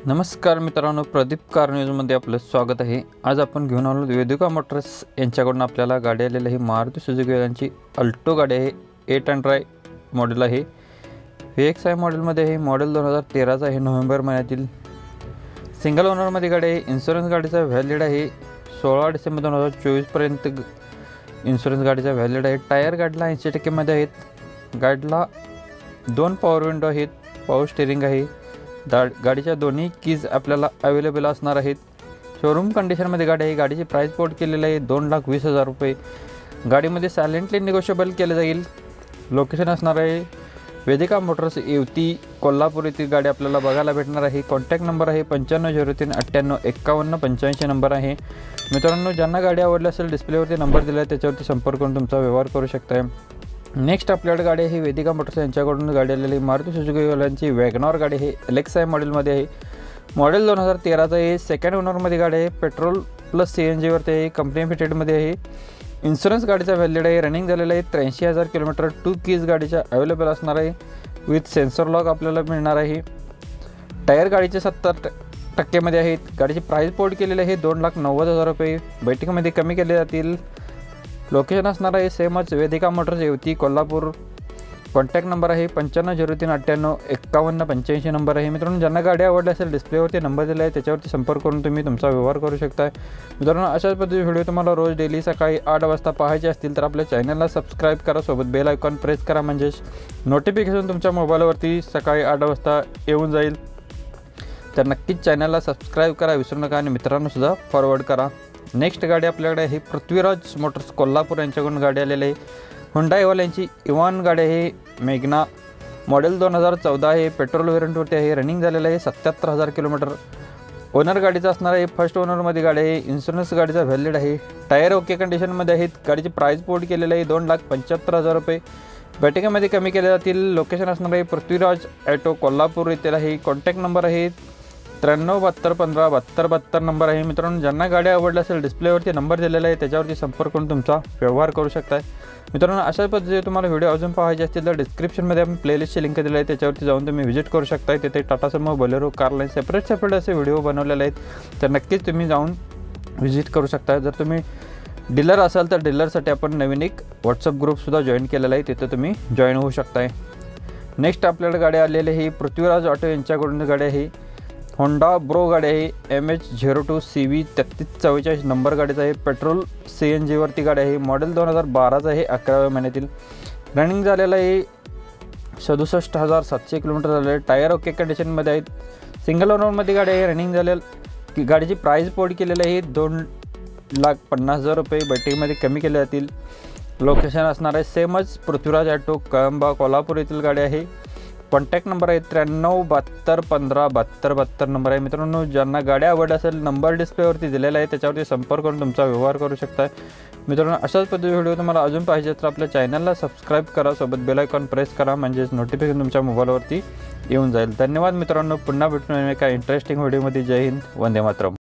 नमस्कार मित्रांनो, प्रदीप कार न्यूजमध्ये आपलं स्वागत आहे। आज आपण घेऊन आलो वेदिका मोटर्स यांच्याकडून आपल्याला गाडी आलेली आहे। मारुती सुझुकी यांची अल्टो गाडी आहे, 800i मॉडेल आहे। VXI मॉडेलमध्ये आहे, मॉडेल 2013 आहे, नोव्हेंबर महिन्यातील सिंगल ओनरमध्ये गाडी आहे। इन्शुरन्स गाडीचा व्हॅलिड आहे 16 डिसेंबर 2024 पर्यंत इन्शुरन्स गाडीचा व्हॅलिड आहे। टायर गाडीला 80% मध्ये आहेत। गाडीला 2 पॉवर विंडो आहेत, पॉवर स्टीअरिंग आहे। गाडीच्या दोन्ही कीज आपल्याला अवेलेबल असणार आहेत। शोरूम कंडिशनमध्ये गाडी आहे। गाडीची प्राइस कोट केलेली आहे 2,20,000 रुपये। गाडीमध्ये सायलेंटली निगोशिएबल केले जाईल। लोकेशन असणार आहे वेदिका मोटर्स येवती कोल्हापूर येथील गाडी आपल्याला बघायला भेटणार आहे। कॉन्टॅक्ट नंबर आहे 9503985185 नंबर आहे। मित्रांनो, ज्यांना गाडी आवडली असेल डिस्प्लेवरती नंबर दिला आहे त्याच्यावरती संपर्क करून तुमचा व्यवहार करू शकता। नेक्स्ट आपल्याकडे गाडी आहे वेदिका मोटर्स यांच्याकडून गाडी आलेली मारुती सुझुकी वाल्यांची वॅगनॉर गाडी आहे। LXI मॉडेलमध्ये आहे, मॉडेल 2013 आहे। सेकंड ओनरमध्ये गाडी आहे, पेट्रोल प्लस CNG वरती आहे, कंपनी फिटेडमध्ये आहे। इन्शुरन्स गाडीचा व्हॅलिड आहे, रनिंग झालेला आहे 83,000 किलोमीटर। 2 कीज गाडीच्या अवेलेबल असणार आहे, विथ सेन्सर लॉक आपल्याला मिळणार आहे। टायर गाडीचे 70% मध्ये आहेत। गाडीची प्राइस कोट केलेली आहे 2,90,000 रुपये। बैठकीमध्ये कमी केले जातील। लोकेशन असणार आहे सेमच Vedika Motors Yevati Kolhapur. Contact number आहे 9503985185 नंबर आहे। मित्रांनो, ज्यांना गाडी आवडली असेल डिस्प्लेवरती नंबर दिला आहे त्याच्यावरती संपर्क करून तुम्ही तुमचा व्यवहार करू शकता। मित्रांनो, अशाच पद्धतीचे व्हिडिओ तुम्हाला रोज डेली सकाळी 8 वाजता पाहायचे असतील तर आपल्या चॅनलला सबस्क्राईब करा, सोबत बेल आयकॉन प्रेस करा, म्हणजेच नोटिफिकेशन तुमच्या मोबाईलवरती सकाळी 8 वाजता येऊन जाईल। तर नक्कीच चॅनलला सबस्क्राईब करा, विसरू नका, आणि मित्रांनो सुद्धा फॉरवर्ड करा। नेक्स्ट गाडी आपल्याकडे आहे पृथ्वीराज मोटर्स कोल्हापूर यांच्याकडून गाडी आलेली आहे। हुंडाई वाल्यांची इव्हॉन गाडी आहे, मेघना, मॉडेल 2014 आहे। पेट्रोल व्हेरियंटवरती आहे, रनिंग झालेलं आहे 77,000 किलोमीटर। ओनर गाडीचा असणार आहे, फर्स्ट ओनरमध्ये गाडी आहे। इन्शुरन्स गाडीचा व्हॅलिड आहे। टायर ओके कंडिशनमध्ये आहेत। गाडीची प्राइस कोट केलेली आहे 2,75,000 रुपये। बैठकीमध्ये कमी केले जातील। लोकेशन असणार आहे पृथ्वीराज ॲटो कोल्हापूर येथील आहे। कॉन्टॅक्ट नंबर आहे 9372157272 नंबर आहे। मित्रांनो, ज्यांना गाडी आवडली असेल डिस्प्लेवरती नंबर दिलेला आहे त्याच्यावरती संपर्क करून तुमचा व्यवहार करू शकता। मित्रांनो, अशा पद्धतीने तुम्हाला व्हिडिओ अजून पाहायचे असतील तर डिस्क्रिप्शनमध्ये आपण प्लेलिस्टची लिंक दिली आहे, त्याच्यावरती जाऊन तुम्ही व्हिजिट करू शकता। तिथे टाटा समो, बोलेरो, कार लाईन सेपरेट असे व्हिडिओ बनवलेले आहेत, तर नक्कीच तुम्ही जाऊन व्हिजिट करू शकता। जर तुम्ही डीलर असाल तर डीलरसाठी आपण नवीन एक व्हॉट्सअप ग्रुपसुद्धा जॉईन केलेला आहे, तिथे तुम्ही जॉईन होऊ शकता। नेक्स्ट आपल्याकडे गाडी आलेली आहे पृथ्वीराज ऑटो यांच्याकडून गाडी आहे। होंडा ब्रो गाडी आहे, MH02 CV 3344 नंबर गाडीचा आहे। पेट्रोल CNG वरती गाडी आहे, मॉडेल 2012 आहे, 11व्या महिन्यातील। रनिंग झालेलं आहे 67,700 किलोमीटर झाले आहे। टायर ओके कंडिशनमध्ये आहेत। सिंगल ओनरमध्ये गाडी आहे, रनिंग झालेली। गाडीची प्राइस कोट केलेली आहे 2,50,000 रुपये। बैठकीमध्ये कमी केले जातील। लोकेशन असणार आहे सेमच पृथ्वीराज ॲटो कळंबा कोल्हापूर येथील गाडी आहे। कॉन्टॅक्ट नंबर आहे 9372157272 नंबर आहे। मित्रांनो, ज्यांना गाडी आवडली असेल नंबर डिस्प्लेवरती दिलेला आहे त्याच्यावरती संपर्क करून तुमचा व्यवहार करू शकता। मित्रांनो, अशाच पद्धतीचे व्हिडिओ तुम्हाला अजून पाहिजे तर आपल्या चॅनलला सबस्क्राईब करा, सोबत बेल आयकॉन प्रेस करा, म्हणजेच नोटिफिकेशन तुमच्या मोबाईलवरती येऊन जाईल। धन्यवाद मित्रांनो, पुन्हा भेटून एका इंटरेस्टिंग व्हिडिओमध्ये। जय हिंद, वंदे मातरम।